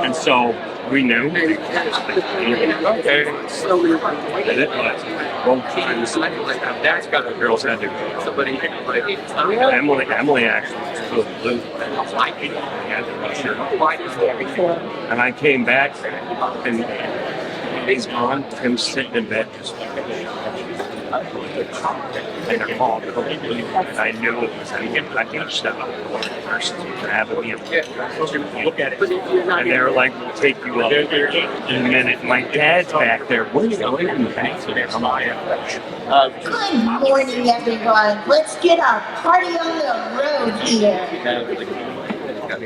And so we knew. Okay. And it was both times. That's got the girls had to go. Emily actually was really blue. And I came back and he's gone. Him sitting in bed just and I called and I knew it was I think step up first to have it look at it. And they were like, we'll take you up in a minute. My dad's back there. What are you doing? Good morning, everyone. Let's get our party on the road here.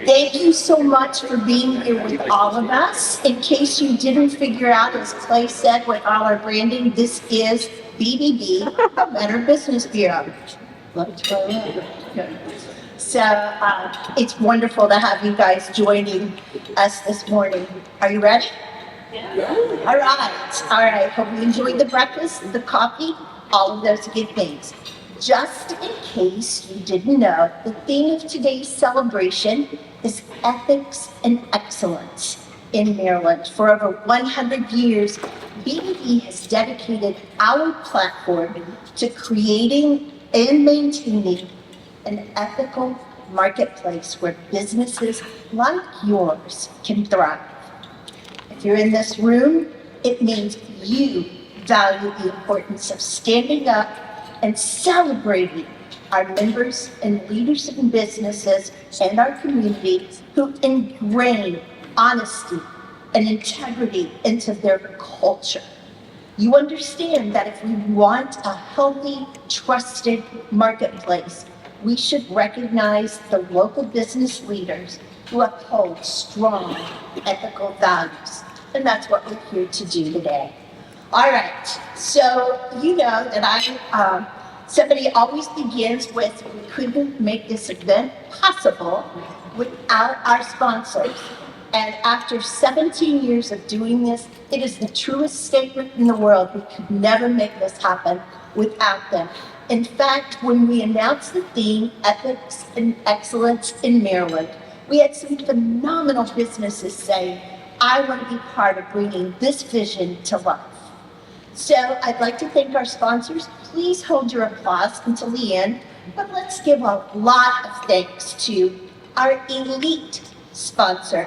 Thank you so much for being here with all of us. In case you didn't figure out, as Clay said, with all our branding, this is BBB, a Better Business Bureau. So it's wonderful to have you guys joining us this morning. Are you ready? Yeah. All right. Hope you enjoyed the breakfast, the coffee, all of those good things. Just in case you didn't know, the theme of today's celebration is ethics and excellence in Maryland. For over 100 years, BBB has dedicated our platform to creating and maintaining an ethical marketplace where businesses like yours can thrive. If you're in this room, it means you value the importance of standing up and celebrating our members and leaders in businesses and our community who ingrain honesty and integrity into their culture. You understand that if we want a healthy, trusted marketplace, we should recognize the local business leaders who uphold strong ethical values. And that's what we're here to do today. All right, so you know that somebody always begins with, we couldn't make this event possible without our sponsors. And after 17 years of doing this, it is the truest statement in the world. We could never make this happen without them. In fact, when we announced the theme, Ethics and Excellence in Maryland, we had some phenomenal businesses say, I want to be part of bringing this vision to life. So I'd like to thank our sponsors. Please hold your applause until the end, but let's give a lot of thanks to our elite sponsors,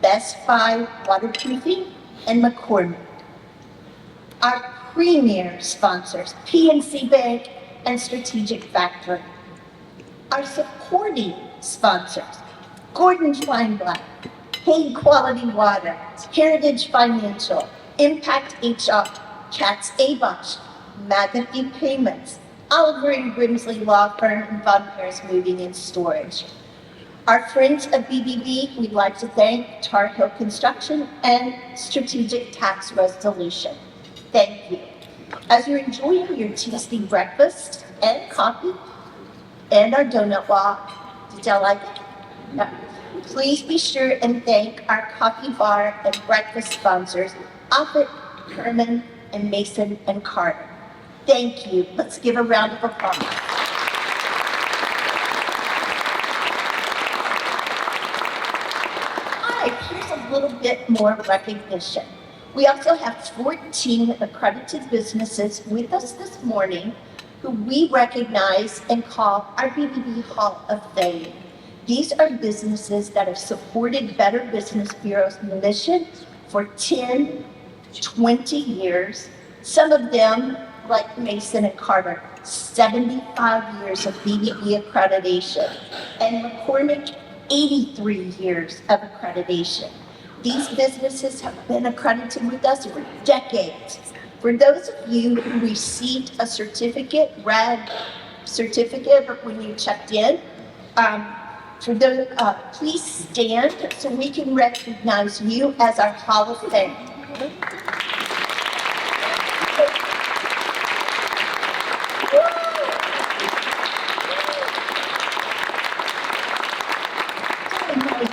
Best Buy Waterproofing and McCormick. Our premier sponsors, PNC Bank and Strategic Factory. Our supporting sponsors, Gordon Feinblatt, Hague Quality Water, Heritage Financial, Impact HR, Katz Abosh, McAfee Payments, Oliver and Grimsley Law Firm, and Von Paris Moving and Storage. Our friends at BBB, we'd like to thank Tar Heel Construction and Strategic Tax Resolution. Thank you. As you're enjoying your tasty breakfast and coffee and our donut walk, did y'all like it? Yeah. Please be sure and thank our coffee bar and breakfast sponsors, Offit, Herman, and Mason and Carter. Thank you. Let's give a round of applause. All right, here's a little bit more recognition. We also have 14 accredited businesses with us this morning who we recognize and call our BBB Hall of Fame. These are businesses that have supported Better Business Bureau's mission for 10, 20 years. Some of them, like Mason and Carter, 75 years of BBB accreditation, and McCormick, 83 years of accreditation. These businesses have been accredited with us for decades. For those of you who received a certificate, red certificate when you checked in, please stand so we can recognize you as our Hall of Fame.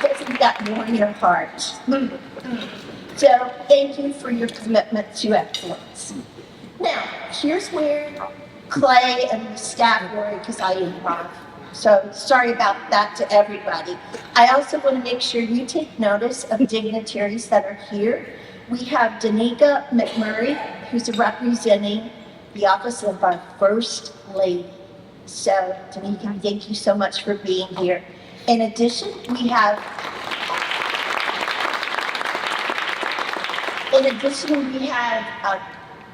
Doesn't that warm your heart? So thank you for your commitment to excellence. Now, here's where Clay and the staff worry, because I improv. So sorry about that to everybody. I also want to make sure you take notice of dignitaries that are here. We have Danica McMurray, who's representing the office of our First Lady. So Danica, thank you so much for being here. In addition, we have a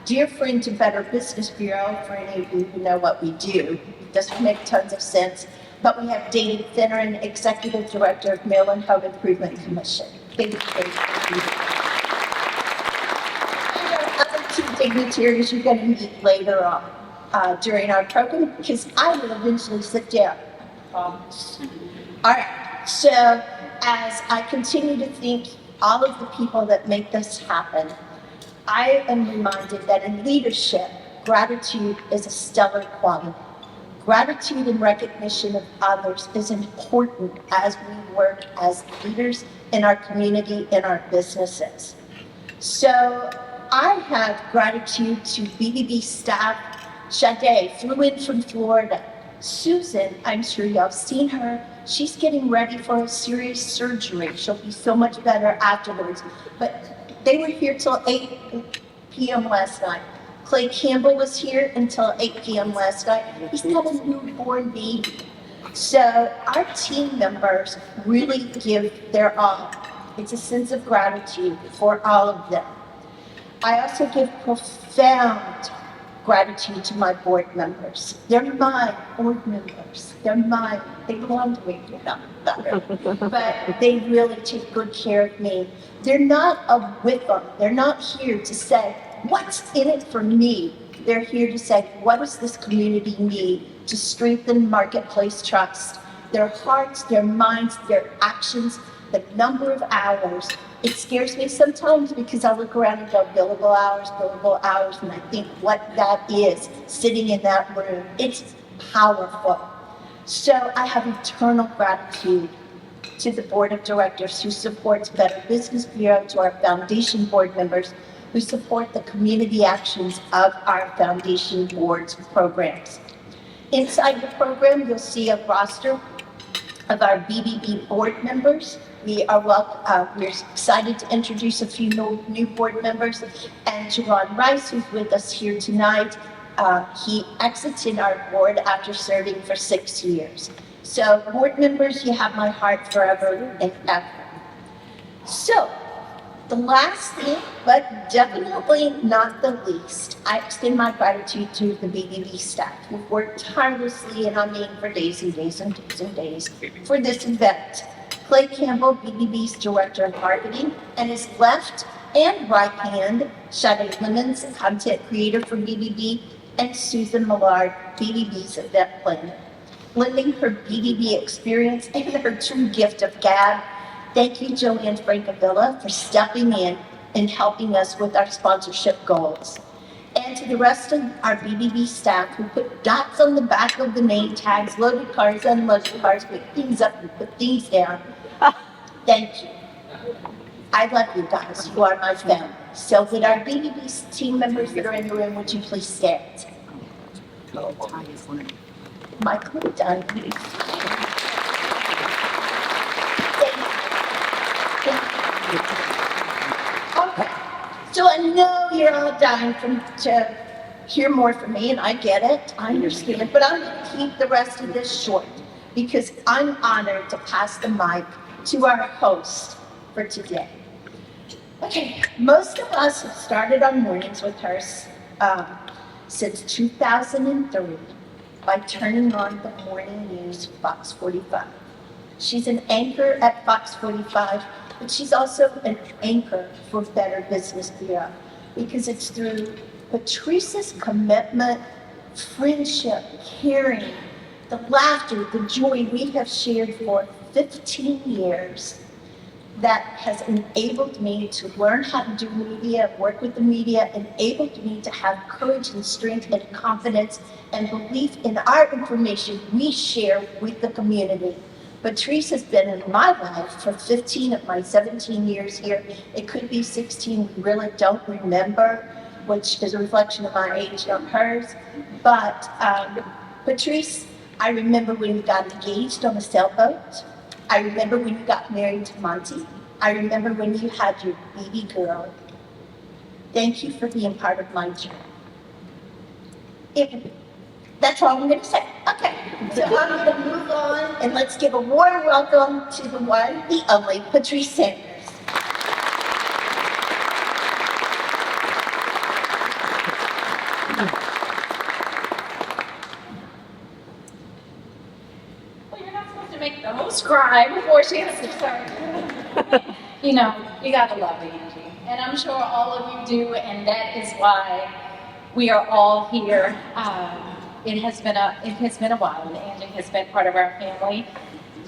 dear friend to Better Business Bureau, for any of you who know what we do. It doesn't make tons of sense. But we have David Finneran, Executive Director of Maryland Home Improvement Commission. Thank you for being here. And our other two dignitaries you're going to meet later on during our program, because I will eventually sit down. I promise. All right, so as I continue to think all of the people that make this happen, I am reminded that in leadership, gratitude is a stellar quality. Gratitude and recognition of others is important as we work as leaders in our community, in our businesses. So I have gratitude to BBB staff. Sade flew in from Florida. Susan, I'm sure y'all seen her. She's getting ready for a serious surgery. She'll be so much better afterwards. But they were here till 8 p.m. last night. Clay Campbell was here until 8 p.m. last night. He's got a newborn baby. So our team members really give their all. It's a sense of gratitude for all of them. I also give profound gratitude to my board members. They're my board members. They're mine. They belong to me, but they really take good care of me. They're not a whipper. They're not here to say, what's in it for me? They're here to say, what does this community need to strengthen marketplace trust? Their hearts, their minds, their actions, the number of hours. It scares me sometimes because I look around and go, billable hours, and I think what that is sitting in that room. It's powerful. So I have eternal gratitude to the board of directors who supports Better Business Bureau, to our foundation board members who support the community actions of our foundation board's programs. Inside the program, you'll see a roster of our BBB board members. We're excited to introduce a few new board members. And Jerron Rice, who's with us here tonight, he exited our board after serving for 6 years. So board members, you have my heart forever and ever. So the last thing, but definitely not the least, I extend my gratitude to the BBB staff who've worked tirelessly, and I mean for days and days and days and days, for this event. Clay Campbell, BBB's Director of Marketing, and his left and right hand, Sade Lemons, Content Creator for BBB, and Susan Millard, BBB's Event Planner. Lending her BBB experience and her true gift of gab, thank you, Joanne Francavilla, for stepping in and helping us with our sponsorship goals. And to the rest of our BBB staff who put dots on the back of the name tags, loaded cars, unloaded cars, put things up and put things down, thank you. I love you guys. You are my family. So with our BBB team members that are in the room, would you please stand? Michael and Dunn. Okay, so I know you're all dying to hear more from me, and I get it, I understand, but I'm going to keep the rest of this short because I'm honored to pass the mic to our host for today. Okay, most of us have started our mornings with her since 2003 by turning on the morning news, Fox 45. She's an anchor at Fox 45, but she's also an anchor for Better Business Bureau because it's through Patrice's commitment, friendship, caring, the laughter, the joy we have shared for 15 years that has enabled me to learn how to do media, work with the media, enabled me to have courage and strength and confidence and belief in our information we share with the community. Patrice has been in my life for 15 of my 17 years here. It could be 16, we really don't remember, which is a reflection of my age, not hers. But Patrice, I remember when we got engaged on a sailboat. I remember when you got married to Monty. I remember when you had your baby girl. Thank you for being part of my journey. That's all I'm going to say. Okay, so I'm going to move on and let's give a warm welcome to the one, the only, Patrice Sanders. Well, you're not supposed to make the host cry before she has to start. You know, you gotta love Angie, and I'm sure all of you do, and that is why we are all here. It has been a while, and Angie has been part of our family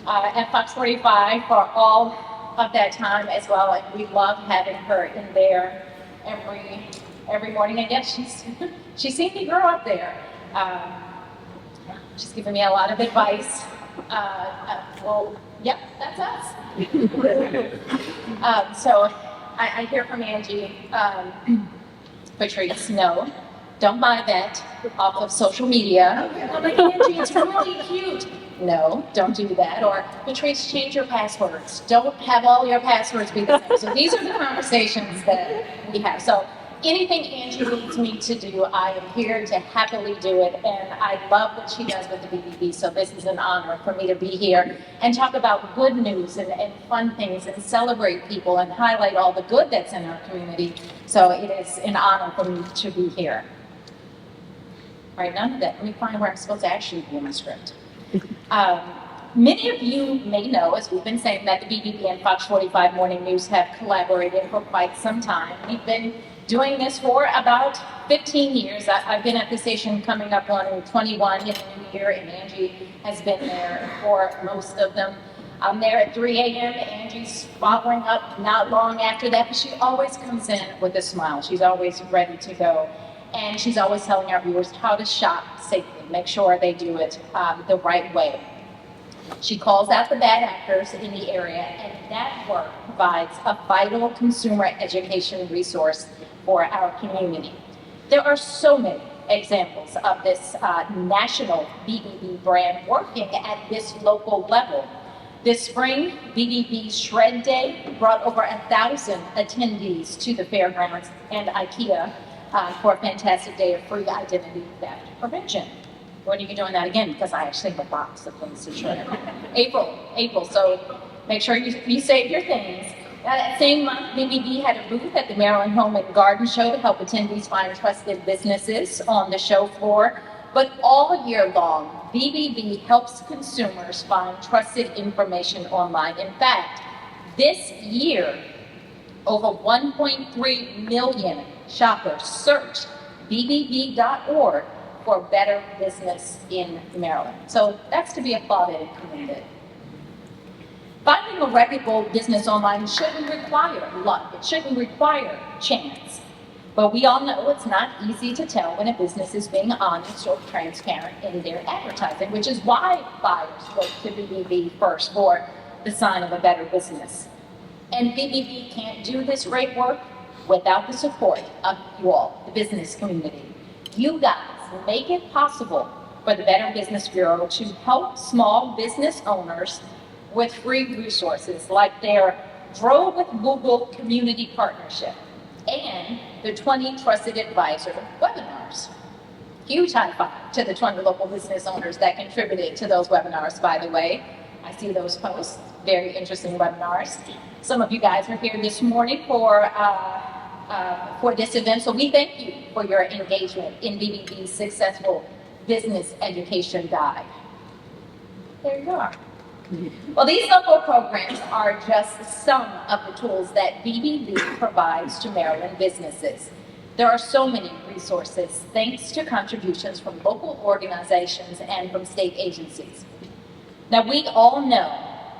at Fox 45 for all of that time as well, and we love having her in there every morning. And yes, she's seen me grow up there. She's given me a lot of advice. Well, yep, that's us. So I hear from Angie, Patrice, no, don't buy that off of social media. I'm like, Angie, it's really cute. No, don't do that. Or, Patrice, change your passwords. Don't have all your passwords be the same. So these are the conversations that we have. So anything Angie needs me to do, I am here to happily do it. And I love what she does with the BBB. So this is an honor for me to be here and talk about good news and fun things and celebrate people and highlight all the good that's in our community. So it is an honor for me to be here. All right, none of that. Let me find where I'm supposed to actually be in my script. Many of you may know, as we've been saying, that the BBB and Fox 45 Morning News have collaborated for quite some time. We've been doing this for about 15 years. I've been at the station coming up on 21 in the new year, and Angie has been there for most of them. I'm there at 3 a.m. Angie's following up not long after that, but she always comes in with a smile. She's always ready to go. And she's always telling our viewers how to shop safely, make sure they do it the right way. She calls out the bad actors in the area, and that work provides a vital consumer education resource for our community. There are so many examples of this national BBB brand working at this local level. This spring, BBB Shred Day brought over 1,000 attendees to the fairgrounds and IKEA for a fantastic day of free identity theft prevention. When are you doing that again? Because I actually have a box of things to shred. April. So make sure you save your things. That same month, BBB had a booth at the Maryland Home and Garden Show to help attendees find trusted businesses on the show floor. But all year long, BBB helps consumers find trusted information online. In fact, this year, over 1.3 million shoppers searched bbb.org for better business in Maryland. So that's to be applauded and commended. Finding a reputable business online shouldn't require luck. It shouldn't require chance. But we all know it's not easy to tell when a business is being honest or transparent in their advertising, which is why buyers look to BBB first for the sign of a better business. And BBB can't do this great work without the support of you all, the business community. You guys make it possible for the Better Business Bureau to help small business owners with free resources like their Grow with Google Community Partnership and the 20 Trusted Advisor webinars. Huge high five to the 20 local business owners that contributed to those webinars, by the way. I see those posts, very interesting webinars. Some of you guys are here this morning for this event, so we thank you for your engagement in BBB's successful business education guide. There you are. Well, these local programs are just some of the tools that BBB provides to Maryland businesses. There are so many resources thanks to contributions from local organizations and from state agencies. Now, we all know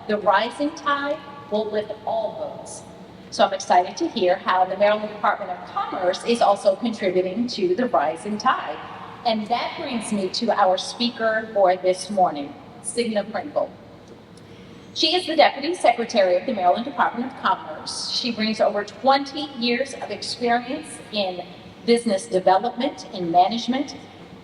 the rising tide will lift all boats. So I'm excited to hear how the Maryland Department of Commerce is also contributing to the rising tide. And that brings me to our speaker for this morning, Signa Pringle. She is the Deputy Secretary of the Maryland Department of Commerce. She brings over 20 years of experience in business development, in management,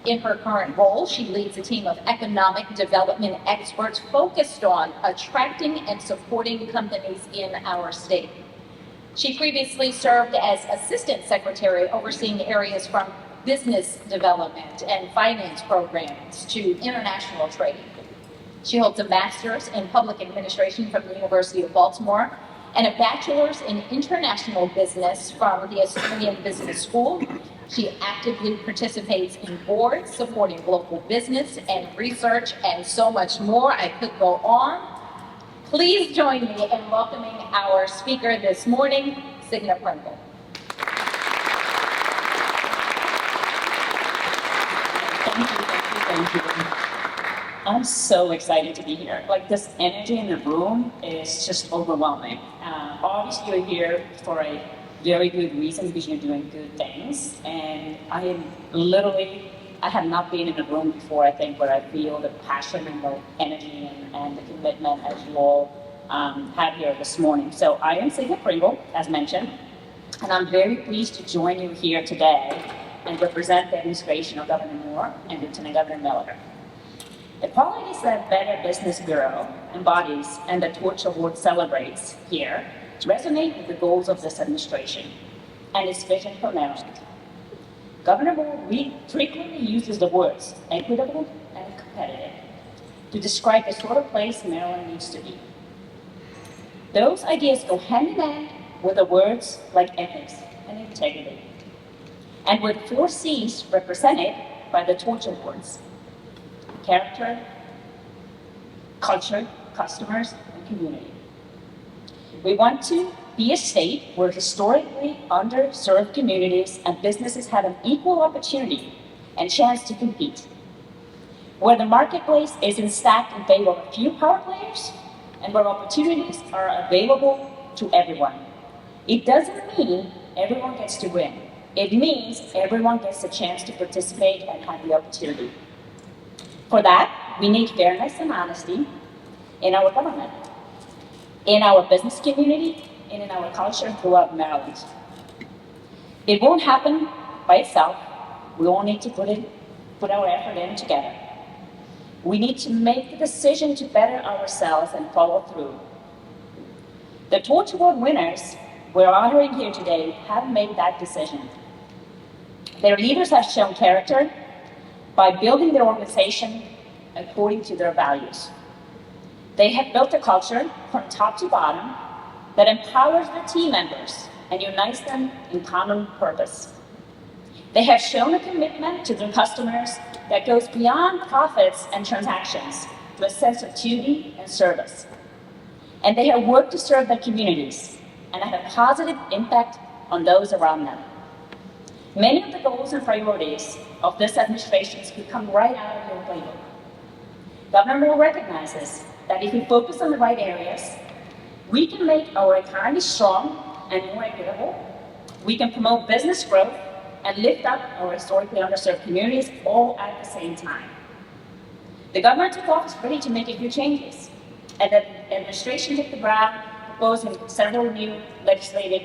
In her current role, she leads a team of economic development experts focused on attracting and supporting companies in our state. She previously served as Assistant Secretary overseeing areas from business development and finance programs to international trade. She holds a master's in public administration from the University of Baltimore and a bachelor's in international business from the Estonian Business School. She actively participates in boards supporting local business and research and so much more. I could go on. Please join me in welcoming our speaker this morning, Signa Pringle. Thank you. I'm so excited to be here. Like, this energy in the room is just overwhelming. Obviously, you're here for a very good reason because you're doing good things. And I have not been in a room before, I think, where I feel the passion and the energy and the commitment as you all have here this morning. So I am Signa Pringle, as mentioned, and I'm very pleased to join you here today and represent the administration of Governor Moore and Lieutenant Governor Miller. The qualities that Better Business Bureau embodies and the Torch Award celebrates here resonate with the goals of this administration and its vision for Maryland. Governor Moore frequently uses the words equitable and competitive to describe the sort of place Maryland needs to be. Those ideas go hand in hand with the words like ethics and integrity, and with 4 C's represented by the Torch Awards: character, culture, customers, and community. We want to be a state where historically underserved communities and businesses have an equal opportunity and chance to compete, where the marketplace isn't stacked in favor of a few power players, and where opportunities are available to everyone. It doesn't mean everyone gets to win. It means everyone gets a chance to participate and have the opportunity. For that, we need fairness and honesty in our government, in our business community, and in our culture throughout Maryland. It won't happen by itself. We all need to put our effort in together. We need to make the decision to better ourselves and follow through. The Torch Award winners we're honoring here today have made that decision. Their leaders have shown character by building their organization according to their values. They have built a culture from top to bottom that empowers their team members and unites them in common purpose. They have shown a commitment to their customers that goes beyond profits and transactions to a sense of duty and service. And they have worked to serve their communities and have a positive impact on those around them. Many of the goals and priorities of this administration could come right out of your playbook. Governor Moore recognizes that if we focus on the right areas, we can make our economy strong and more equitable. We can promote business growth and lift up our historically underserved communities all at the same time. The governor took office ready to make a few changes, and the administration hit the ground proposing several new legislative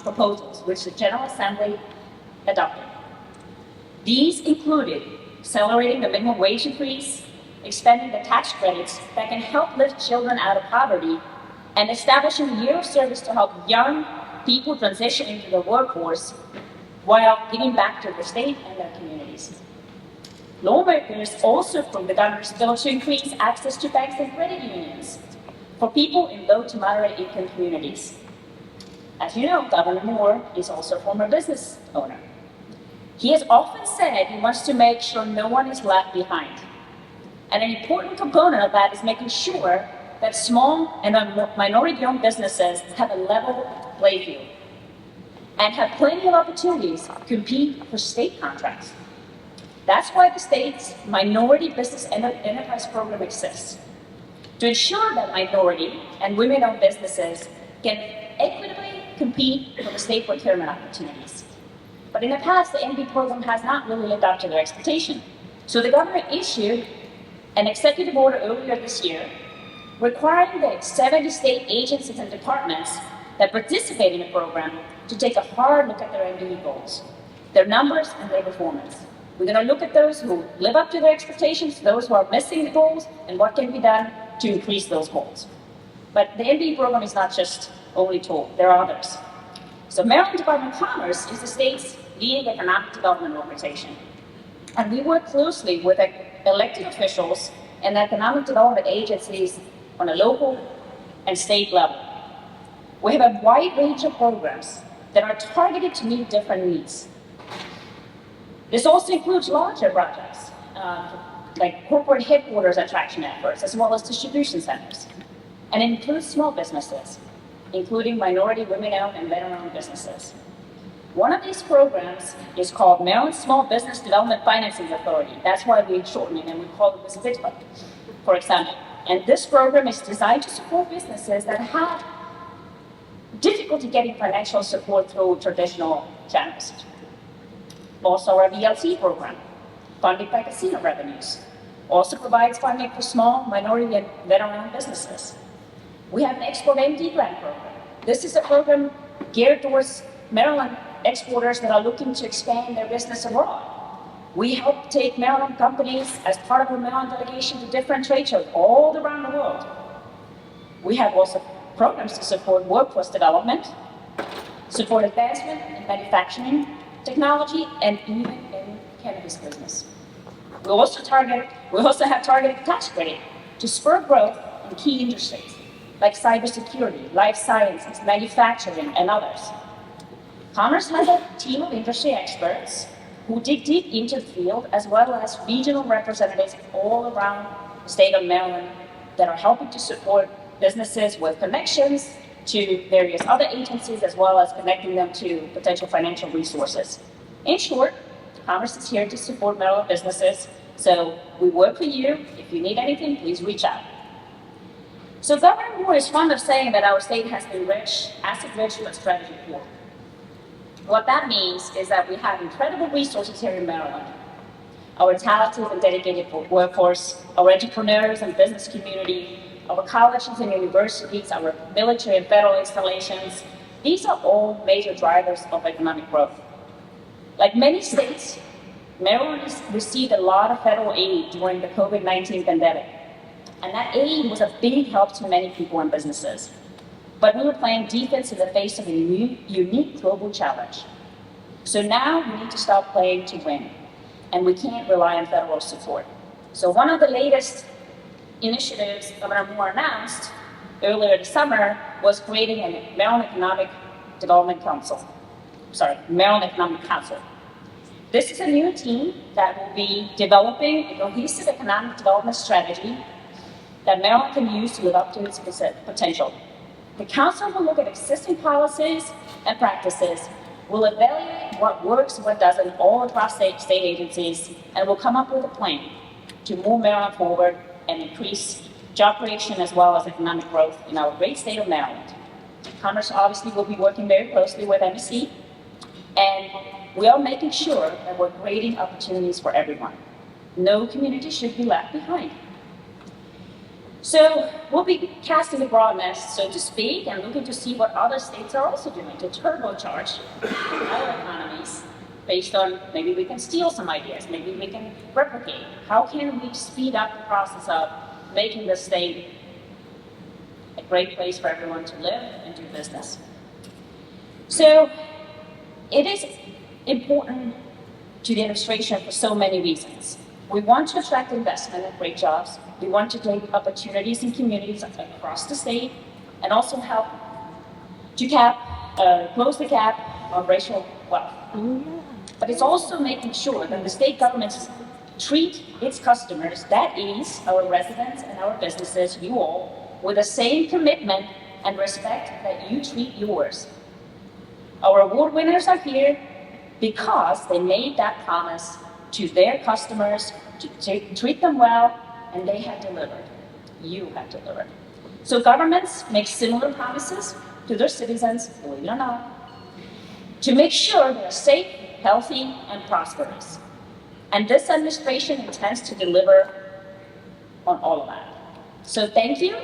proposals, which the General Assembly adopted. These included accelerating the minimum wage increase, expanding the tax credits that can help lift children out of poverty, and establishing a year of service to help young people transition into the workforce while giving back to the state and their communities. Lawmakers also approved the governor's bill to increase access to banks and credit unions for people in low to moderate income communities. As you know, Governor Moore is also a former business owner. He has often said he wants to make sure no one is left behind. And an important component of that is making sure that small and minority-owned businesses have a level playing field and have plenty of opportunities to compete for state contracts. That's why the state's Minority Business Enterprise Program exists, to ensure that minority and women-owned businesses can equitably compete for the state procurement opportunities. But in the past, the NB program has not really lived up to their expectation. So the governor issued an executive order earlier this year requiring the 70 state agencies and departments that participate in the program to take a hard look at their NB goals, their numbers, and their performance. We're going to look at those who live up to their expectations, those who are missing the goals, and what can be done to increase those goals. But the MBE program is not just only tool, there are others. So Maryland Department of Commerce is the state's leading economic development organization. And we work closely with elected officials and economic development agencies on a local and state level. We have a wide range of programs that are targeted to meet different needs. This also includes larger projects, like corporate headquarters attraction efforts, as well as distribution centers. And it includes small businesses, including minority, women-owned, and veteran-owned businesses. One of these programs is called Maryland Small Business Development Financing Authority. That's why we shorten it, and we call it the BWI, for example. And this program is designed to support businesses that have difficulty getting financial support through traditional channels. Also, our VLC program, funded by casino revenues, also provides funding for small, minority, and veteran-owned businesses. We have an Export MD grant program. This is a program geared towards Maryland exporters that are looking to expand their business abroad. We help take Maryland companies as part of our Maryland delegation to different trade shows all around the world. We have also programs to support workforce development, support advancement in manufacturing, technology, and even in cannabis business. We also have targeted tax credit to spur growth in key industries like cybersecurity, life sciences, manufacturing, and others. Commerce has a team of industry experts who dig deep into the field, as well as regional representatives all around the state of Maryland that are helping to support businesses with connections to various other agencies, as well as connecting them to potential financial resources. In short, Commerce is here to support Maryland businesses, so we work for you. If you need anything, please reach out. So Governor Moore is fond of saying that our state has been rich, asset-rich, but strategy-poor. What that means is that we have incredible resources here in Maryland. Our talented and dedicated workforce, our entrepreneurs and business community, our colleges and universities, our military and federal installations, these are all major drivers of economic growth. Like many states, Maryland received a lot of federal aid during the COVID-19 pandemic. And that aid was a big help to many people and businesses. But we were playing defense in the face of a unique global challenge. So now we need to stop playing to win, and we can't rely on federal support. So one of the latest initiatives Governor Moore announced earlier this summer was creating a Maryland Economic Council. This is a new team that will be developing a cohesive economic development strategy that Maryland can use to live up to its potential. The council will look at existing policies and practices, will evaluate what works and what doesn't all across state agencies, and will come up with a plan to move Maryland forward and increase job creation as well as economic growth in our great state of Maryland. Commerce obviously will be working very closely with MEC, and we are making sure that we're creating opportunities for everyone. No community should be left behind. So we'll be casting a broad net, so to speak, and looking to see what other states are also doing to turbocharge our economies based on maybe we can steal some ideas, maybe we can replicate. How can we speed up the process of making the state a great place for everyone to live and do business? So it is important to the administration for so many reasons. We want to attract investment and great jobs. We want to create opportunities in communities across the state and also help to close the gap of racial wealth. But it's also making sure that the state governments treat its customers, that is, our residents and our businesses, you all, with the same commitment and respect that you treat yours. Our award winners are here because they made that promise to their customers to treat them well, and they have delivered. You have delivered. So governments make similar promises to their citizens, believe it or not, to make sure they're safe, healthy, and prosperous. And this administration intends to deliver on all of that. So thank you,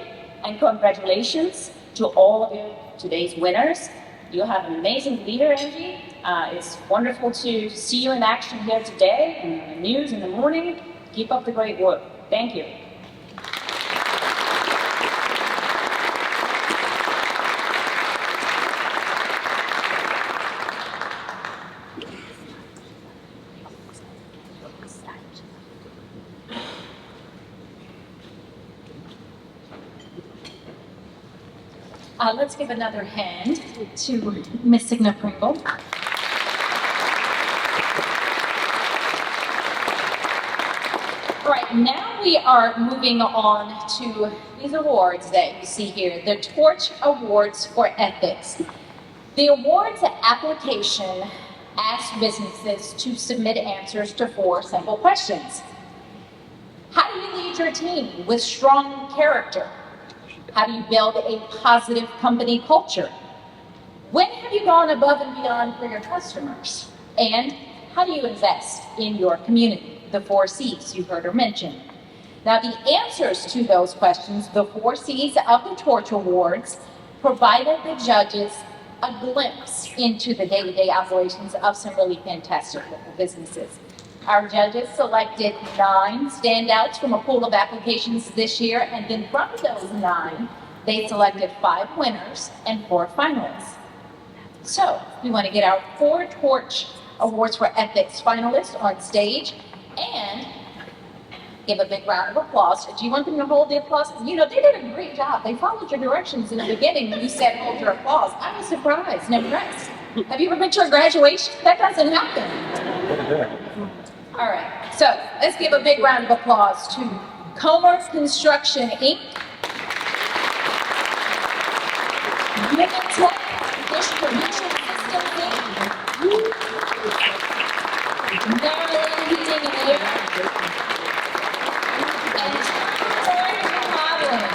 and congratulations to all of you, today's winners. You have an amazing leader, Angie. It's wonderful to see you in action here today and in the news in the morning. Keep up the great work. Thank you. Let's give another hand to Miss Signa Pringle. All right, now we are moving on to these awards that you see here, the Torch Awards for Ethics. The awards application asks businesses to submit answers to 4 simple questions. How do you lead your team with strong character? How do you build a positive company culture? When have you gone above and beyond for your customers? And how do you invest in your community? The 4 C's you heard her mention. Now, the answers to those questions, the 4 C's of the Torch Awards, provided the judges a glimpse into the day-to-day operations of some really fantastic local businesses. Our judges selected 9 standouts from a pool of applications this year, and then from those 9, they selected 5 winners and 4 finalists. So, we want to get our 4 Torch Awards for Ethics finalists on stage and give a big round of applause. Do you want them to hold the applause? You know, they did a great job. They followed your directions in the beginning when you said hold your applause. I was surprised and impressed. Have you ever been to a graduation? That doesn't happen. All right, so let's give a big round of applause to Comer Construction, Inc., Unitech Distribution Systems, Inc., Maryland Heating and Air, and Turner Modeling.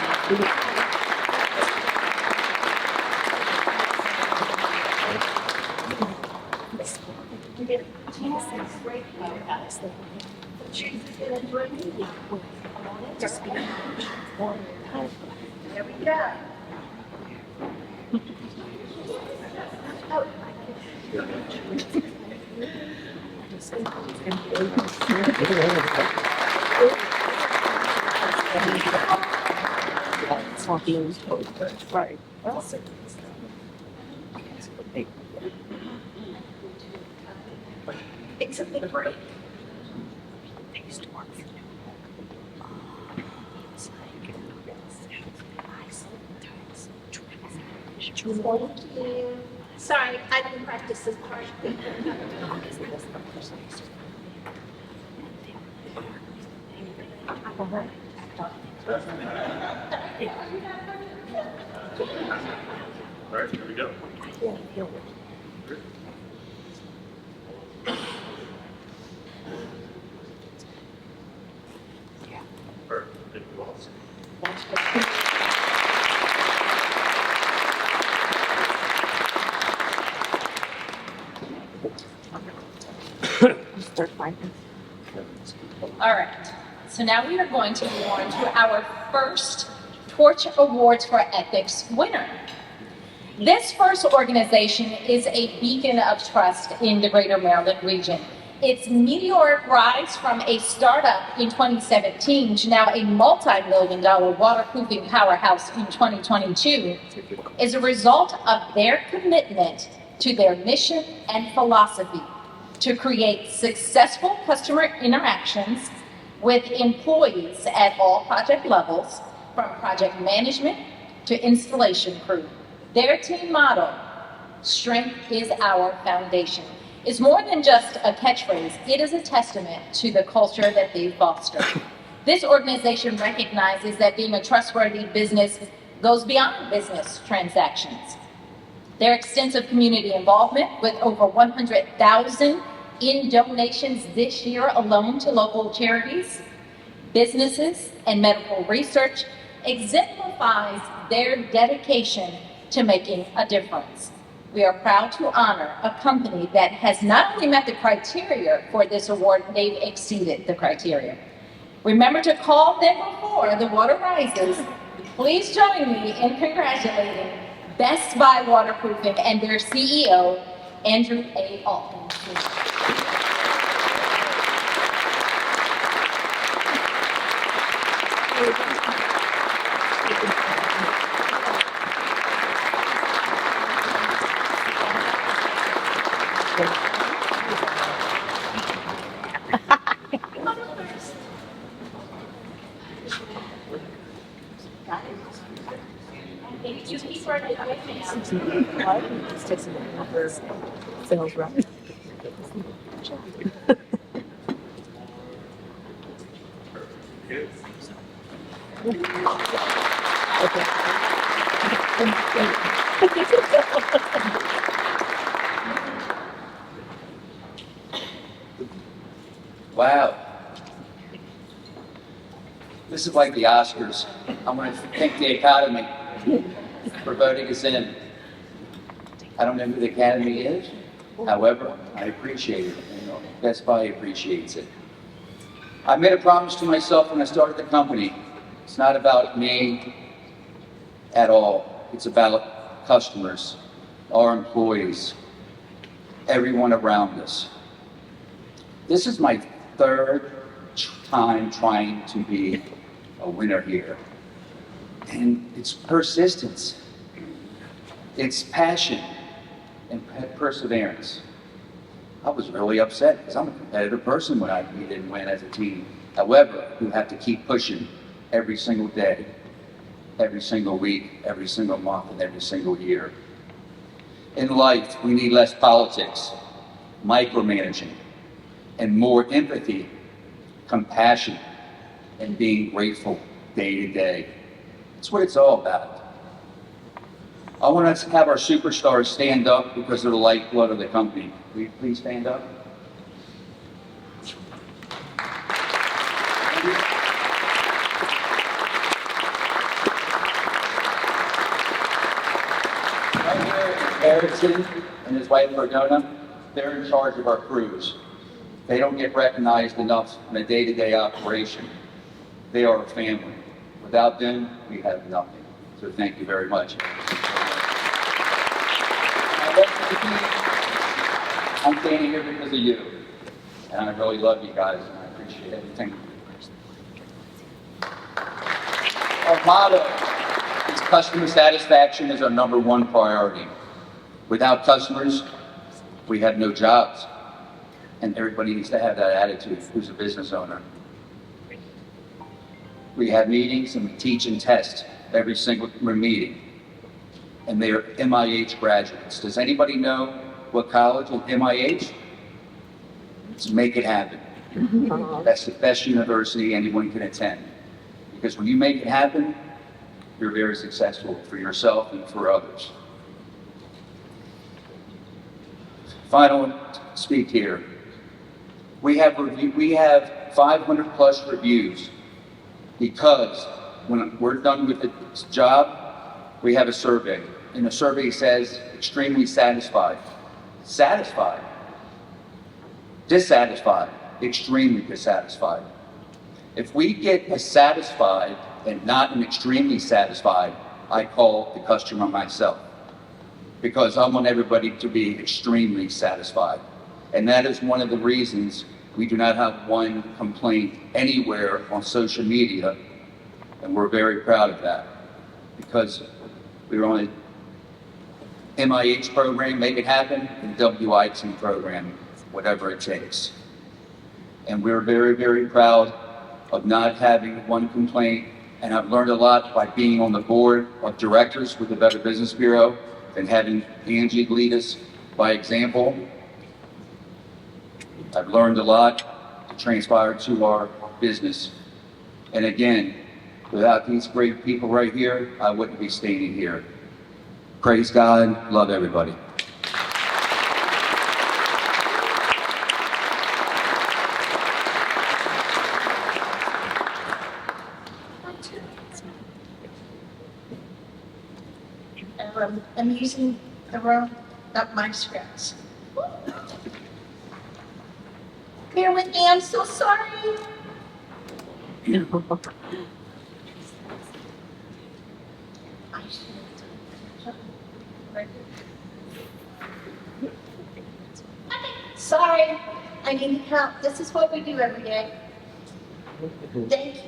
There we go. Right. It's a big break. Thank you. Sorry, I didn't practice this part. All right, here we go. Perfect. Thank you all. All right, so now we are going to move on to our first Torch Awards for Ethics winner. This first organization is a beacon of trust in the greater Maryland region. Its meteoric rise from a startup in 2017 to now a multi-million-dollar waterproofing powerhouse in 2022 is a result of their commitment to their mission and philosophy to create successful customer interactions with employees at all project levels, from project management to installation crew. Their team motto, "Strength is our foundation," is more than just a catchphrase. It is a testament to the culture that they foster. This organization recognizes that being a trustworthy business goes beyond business transactions. Their extensive community involvement, with over 100,000 in donations this year alone to local charities, businesses, and medical research, exemplifies their dedication to making a difference. We are proud to honor a company that has not only met the criteria for this award, they've exceeded the criteria. Remember to call them before the water rises. Please join me in congratulating Best Buy Waterproofing, and their CEO, Andrew A. Altman. It's tasting the sales rep. Wow. This is like the Oscars. I want to thank the Academy for voting us in. I don't know who the Academy is. However, I appreciate it. Best Buy appreciates it. I made a promise to myself when I started the company. It's not about me at all. It's about customers, our employees, everyone around us. This is my third time trying to be a winner here. And it's persistence. It's passion and perseverance. I was really upset because I'm a competitive person when we didn't win as a team. However, you have to keep pushing every single day, every single week, every single month, and every single year. In life, we need less politics, micromanaging, and more empathy, compassion, and being grateful day to day. That's what it's all about. I want us to have our superstars stand up because they're the lifeblood of the company. Will you please stand up? Right here, Erickson and his wife, Cardona, they're in charge of our crews. They don't get recognized enough in a day-to-day operation. They are a family. Without them, we have nothing. So thank you very much. I'm standing here because of you. And I really love you guys, and I appreciate everything. Our motto is customer satisfaction is our #1 priority. Without customers, we have no jobs. And everybody needs to have that attitude who's a business owner. We have meetings and we teach and test every single meeting. And they are MIH graduates. Does anybody know what college is MIH? It's Make It Happen. That's the best university anyone can attend. Because when you make it happen, you're very successful for yourself and for others. Final speak here. We have 500 plus reviews because when we're done with the job, we have a survey. And the survey says extremely satisfied. Satisfied. Dissatisfied. Extremely dissatisfied. If we get a satisfied and not an extremely satisfied, I call the customer myself. Because I want everybody to be extremely satisfied. And that is one of the reasons we do not have one complaint anywhere on social media. And we're very proud of that. Because we were on a MIH program, Make It Happen, and WIT program, whatever it takes. And we're very, very proud of not having one complaint. And I've learned a lot by being on the board of directors with the Better Business Bureau and having Angie lead us by example. I've learned a lot to transpire to our business. And again, without these great people right here, I wouldn't be standing here. Praise God, love everybody. I'm using the wrong, not my scraps. Bear with me, I'm so sorry. I should have done Sorry, I need help. This is what we do every day. Thank you.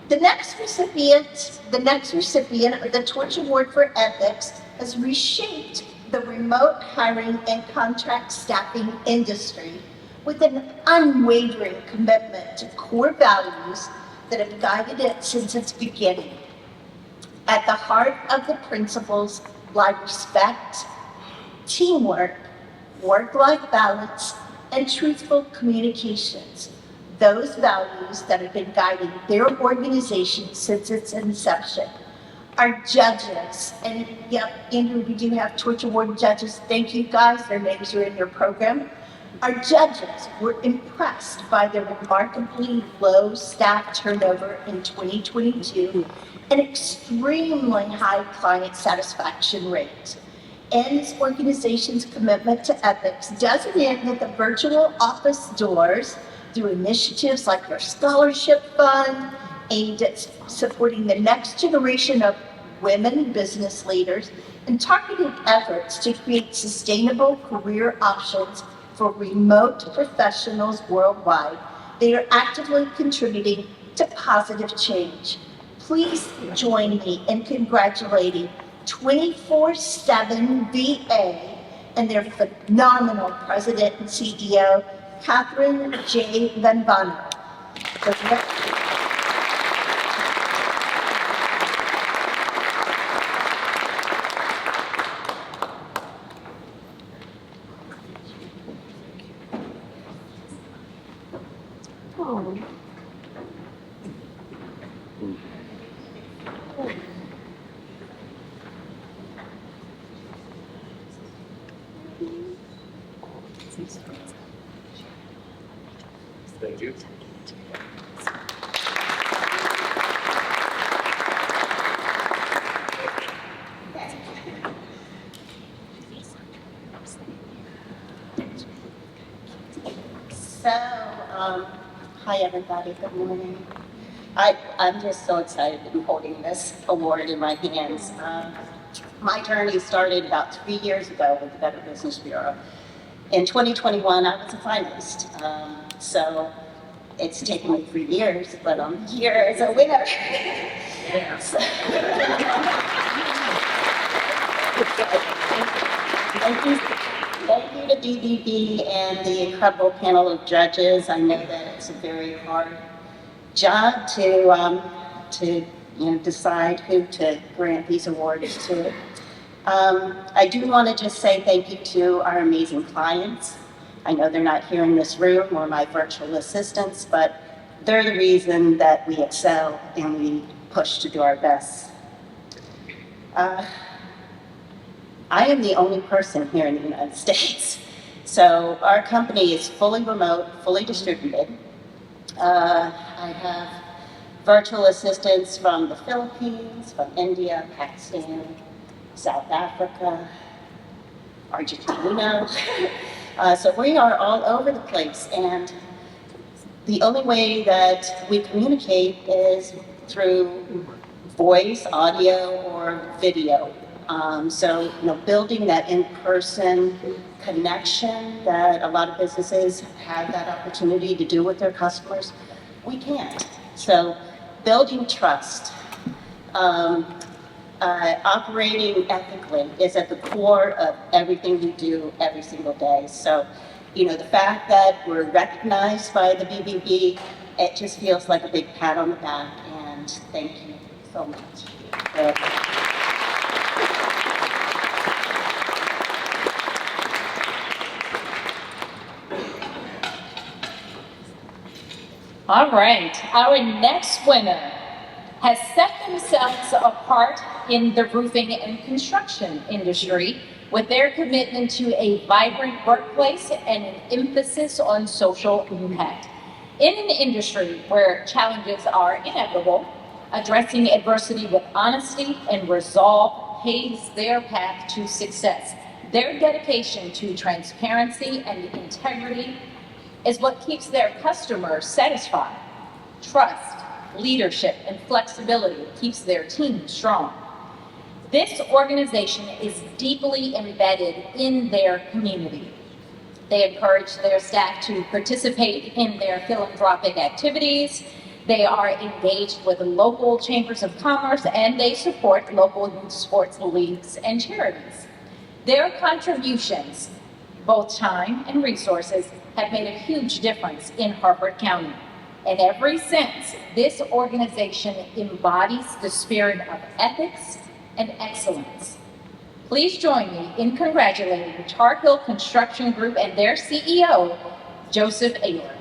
The next recipient of the Torch Award for Ethics has reshaped the remote hiring and contract staffing industry with an unwavering commitment to core values that have guided it since its beginning. At the heart of the principles lie respect, teamwork, work-life balance, and truthful communications. Those values that have been guiding their organization since its inception. Our judges, and yep, Andrew, we do have Torch Award judges. Thank you guys, their names are in your program. Our judges were impressed by the remarkably low staff turnover in 2022 and extremely high client satisfaction rate. And this organization's commitment to ethics doesn't end at the virtual office doors through initiatives like their scholarship fund aimed at supporting the next generation of women business leaders and targeted efforts to create sustainable career options for remote professionals worldwide. They are actively contributing to positive change. Please join me in congratulating 24/7 VA and their phenomenal president and CEO, Catherine J. Van Bonner. Oh. Thank you. Hi everybody, good morning. I'm just so excited to be holding this award in my hands. My journey started about 3 years ago with the Better Business Bureau. In 2021, I was a finalist. So it's taken me 3 years, but I'm here as a winner. So, thank you to BBB and the incredible panel of judges. I know that it's a very hard job to decide who to grant these awards to. I do want to just say thank you to our amazing clients. I know they're not here in this room or my virtual assistants, but they're the reason that we excel and we push to do our best. I am the only person here in the United States. So our company is fully remote, fully distributed. I have virtual assistants from the Philippines, from India, Pakistan, South Africa, Argentina. So we are all over the place, and the only way that we communicate is through voice, audio, or video. So building that in-person connection that a lot of businesses have that opportunity to do with their customers, we can't. So building trust, operating ethically is at the core of everything we do every single day. So, the fact that we're recognized by the BBB, it just feels like a big pat on the back, and thank you so much. All right, our next winner has set themselves apart in the roofing and construction industry with their commitment to a vibrant workplace and an emphasis on social impact. In an industry where challenges are inevitable, addressing adversity with honesty and resolve paves their path to success. Their dedication to transparency and integrity is what keeps their customers satisfied. Trust, leadership, and flexibility keeps their team strong. This organization is deeply embedded in their community. They encourage their staff to participate in their philanthropic activities. They are engaged with local chambers of commerce, and they support local youth sports leagues and charities. Their contributions, both time and resources, have made a huge difference in Harford County. And ever since, this organization embodies the spirit of ethics and excellence. Please join me in congratulating Tar Heel Construction Group and their CEO, Joseph Ayler.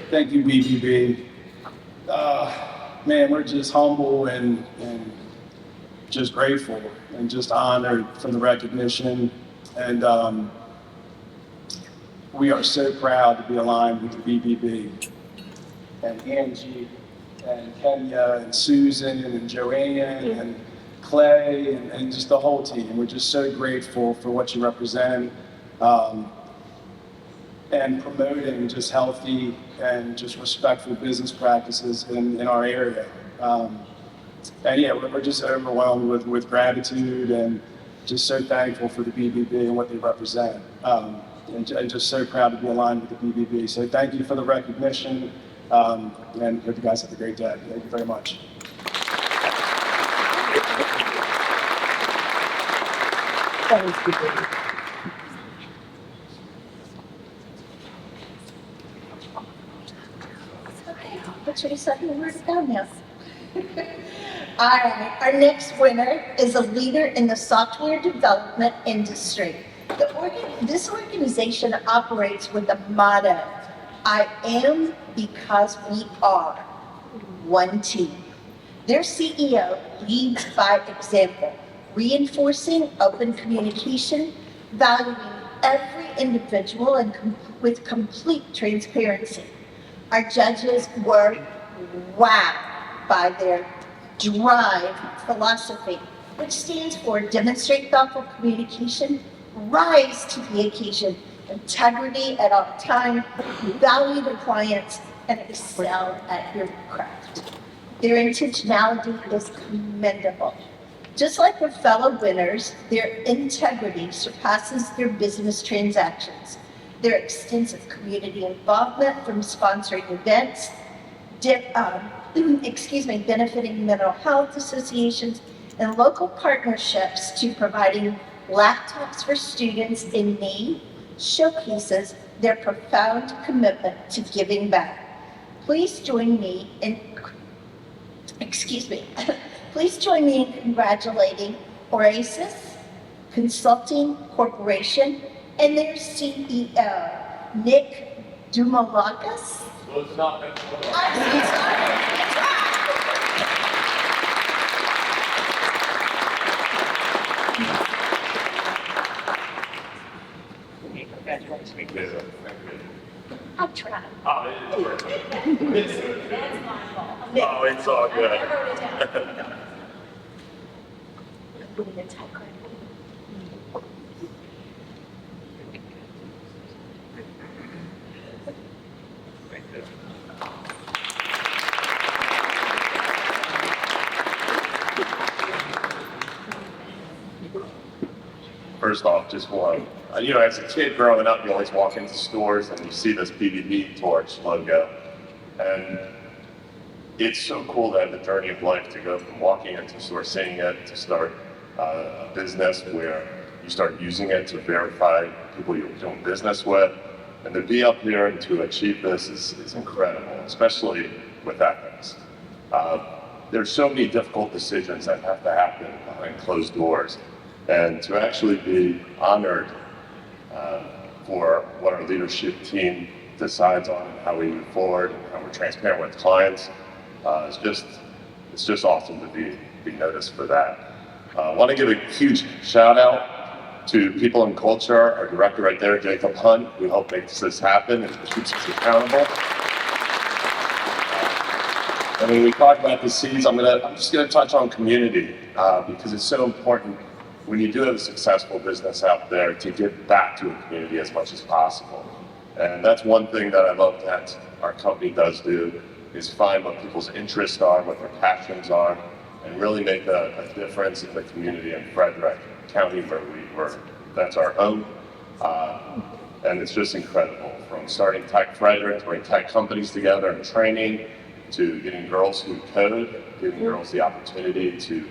Thank you, BBB. Man, we're just humble and just grateful and just honored for the recognition. And we are so proud to be aligned with the BBB. And Angie and Kenya and Susan and Joanne and Clay and just the whole team. We're just so grateful for what you represent. And promoting just healthy and just respectful business practices in our area. And yeah, we're just overwhelmed with gratitude and just so thankful for the BBB and what they represent. And just so proud to be aligned with the BBB. So thank you for the recognition, and hope you guys have a great day. Thank you very much. That was good. But you decided where to go now. All right, our next winner is a leader in the software development industry. This organization operates with the motto, I am because we are one team. Their CEO leads by example, reinforcing open communication, valuing every individual and with complete transparency. Our judges were wowed by their DRIVE philosophy, which stands for demonstrate thoughtful communication, rise to the occasion, integrity at all time, value the clients, and excel at your craft. Their intentionality is commendable. Just like their fellow winners, their integrity surpasses their business transactions. Their extensive community involvement from sponsoring events, benefiting mental health associations and local partnerships to providing laptops for students in need showcases their profound commitment to giving back. Please join me in congratulating Oasis Consulting Corporation and their CEO, Nick Dumalakis. Well, it's not. I'm so sorry. I'm trying. Oh, That's my fault. Nick. oh, it's all good. I wrote it down. Put it in typewriter. First off, just one. As a kid growing up, you always walk into stores and you see this BBB torch logo. And it's so cool to have the journey of life to go from walking into a store, seeing it, to start a business where you start using it to verify people you're doing business with. And to be up here and to achieve this is incredible, especially with ethics. There's so many difficult decisions that have to happen behind closed doors. And to actually be honored for what our leadership team decides on and how we move forward and how we're transparent with clients. It's just awesome to be noticed for that. I want to give a huge shout out to people in culture, our director right there, Jacob Hunt, who helped make this happen and keeps us accountable. And when we talk about the C's, I'm just gonna touch on community because it's so important when you do have a successful business out there to give back to a community as much as possible. And that's one thing that I love that our company does do, is find what people's interests are, what their passions are, and really make a difference in the community in Frederick County where that's our home. And it's just incredible, from starting Tech Frederick, to bring tech companies together and training, to getting girls who code, giving girls the opportunity to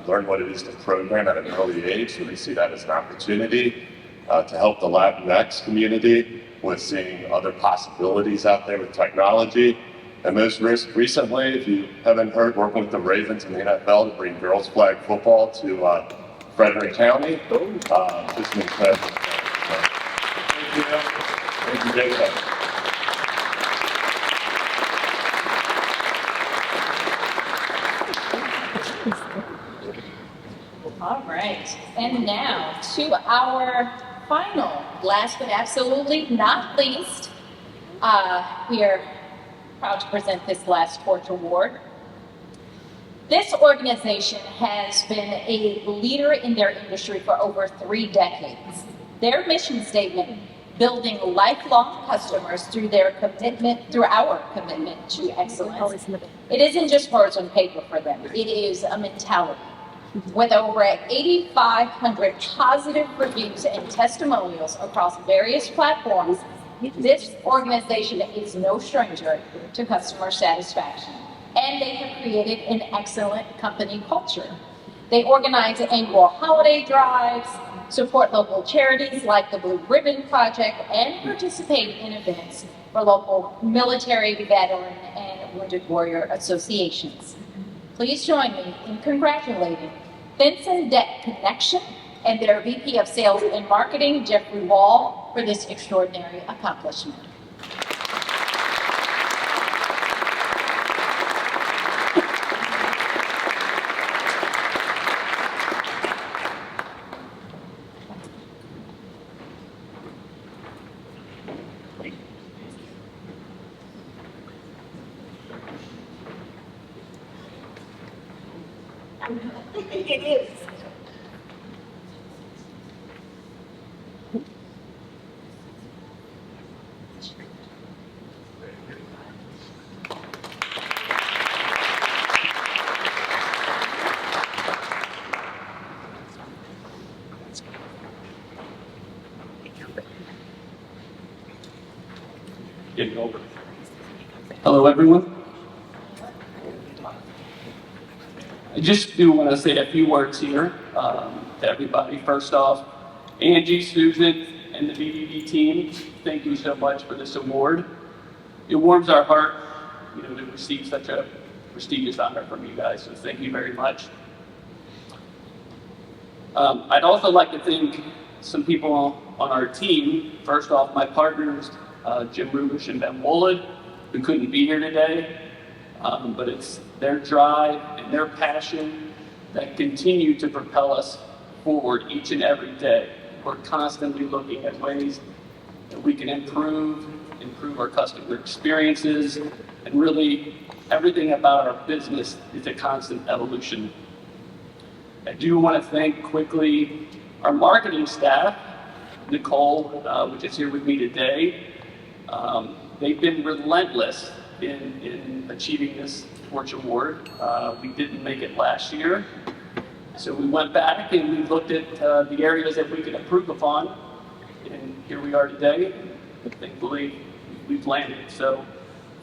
learn what it is to program at an early age, so they see that as an opportunity, to help the Latinx community with seeing other possibilities out there with technology. And most recently, if you haven't heard, working with the Ravens and the NFL to bring girls flag football to Frederick County. Just an incredible thing. Thank you. Thank you, David. All right, and now to our final, last but absolutely not least, we are proud to present this last Torch Award. This organization has been a leader in their industry for over 3 decades. Their mission statement, building lifelong customers through our commitment to excellence. It isn't just words on paper for them, it is a mentality. With over 8,500 positive reviews and testimonials across various platforms, this organization is no stranger to customer satisfaction, and they have created an excellent company culture. They organize annual holiday drives, support local charities like the Blue Ribbon Project, and participate in events for local military, veteran, and wounded warrior associations. Please join me in congratulating Vincent Debt Connection and their VP of Sales and Marketing, Jeffrey Wall, for this extraordinary accomplishment. It is. Getting over. Hello, everyone. I just do want to say a few words here to everybody. First off, Angie, Susan, and the BBB team, thank you so much for this award. It warms our heart, to receive such a prestigious honor from you guys, so thank you very much. I'd also like to thank some people on our team. First off, my partners, Jim Rubish and Ben Woolid, who couldn't be here today, but it's their drive and their passion that continue to propel us forward each and every day. We're constantly looking at ways that we can improve our customer experiences, and really everything about our business is a constant evolution. I do want to thank quickly our marketing staff, Nicole, which is here with me today. They've been relentless in achieving this Torch Award. We didn't make it last year, so we went back and we looked at the areas that we could improve upon, and here we are today. Thankfully, we've landed. So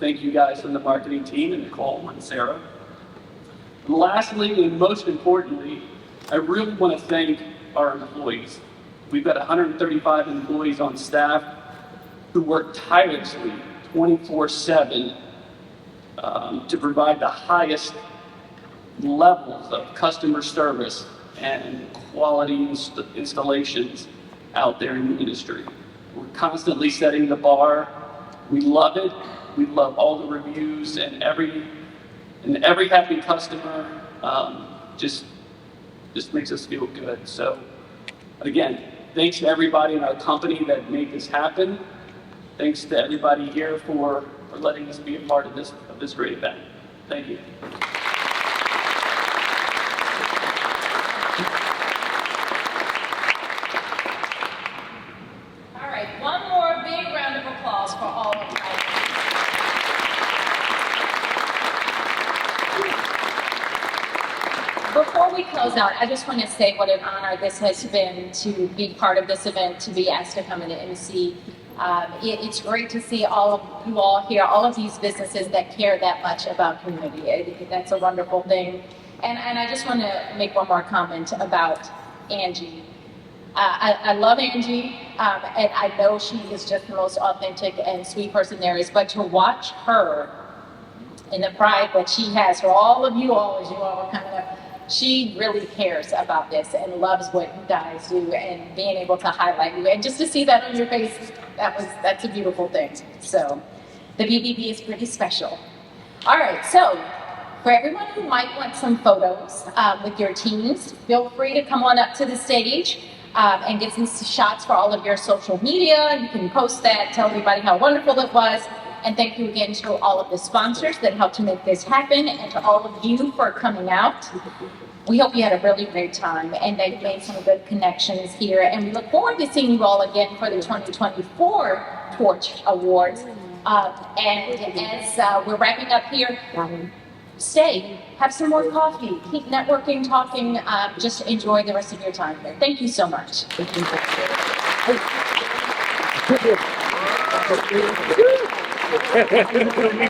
thank you guys from the marketing team, and Nicole and Sarah. And lastly, and most importantly, I really want to thank our employees. We've got 135 employees on staff who work tirelessly 24/7 to provide the highest levels of customer service and quality installations out there in the industry. We're constantly setting the bar. We love it. We love all the reviews and every happy customer just makes us feel good. So again, thanks to everybody in our company that made this happen. Thanks to everybody here for letting us be a part of this great event. Thank you. All right, one more big round of applause for all of you. Before we close out, I just want to say what an honor this has been to be part of this event, to be asked to come in and MC. It's great to see all of you all here, all of these businesses that care that much about community. That's a wonderful thing. And I just want to make one more comment about Angie. I love Angie, and I know she is just the most authentic and sweet person there is, but to watch her and the pride that she has for all of you all as you all are coming up, she really cares about this and loves what you guys do and being able to highlight you. And just to see that on your face, that's a beautiful thing. So the BBB is pretty special. All right, so for everyone who might want some photos with your teams, feel free to come on up to the stage and get some shots for all of your social media. You can post that, tell everybody how wonderful it was. And thank you again to all of the sponsors that helped to make this happen and to all of you for coming out. We hope you had a really great time and that you made some good connections here. And we look forward to seeing you all again for the 2024 Torch Awards. And as we're wrapping up here, stay, have some more coffee, keep networking, talking, just enjoy the rest of your time here. Thank you so much. Thank you.